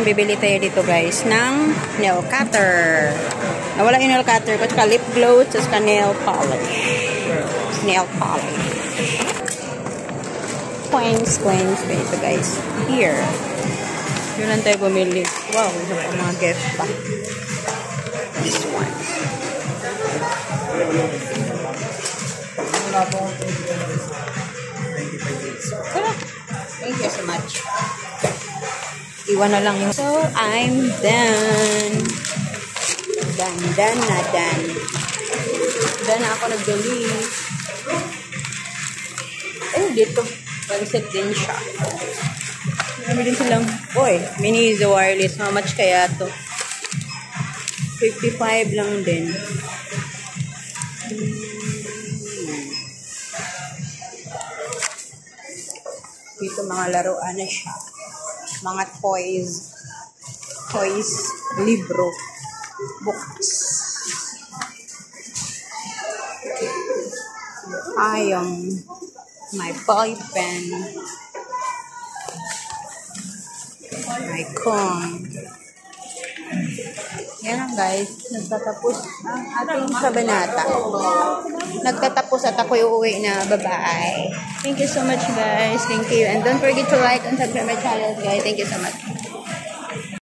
bibili tayo dito guys ng nail cutter. Nawala yung nail cutter ko. Tsaka lip gloss. Tsaka nail polish. Nail polish. Coins ito guys. Here. Yun lang tayo bumili. Wow, may mga gift pa. This one. Thank you so much. Iwan na lang yung... So, I'm done. Done. Done na ako nagbili. Dito. Pansit din siya. Marami din silang... Oy, mini is wireless. How much kaya to? 55 lang din. Dito mga laruan na siya. Mga toys. Libro. Books. Ayong. My ball pen. My comb. Yan lang guys. Nagtatapos ang ating kabanata. Nagtatapos at ako'y uuwi na. Bye-bye. Thank you so much guys. Thank you. And don't forget to like and subscribe my channel guys. Thank you so much.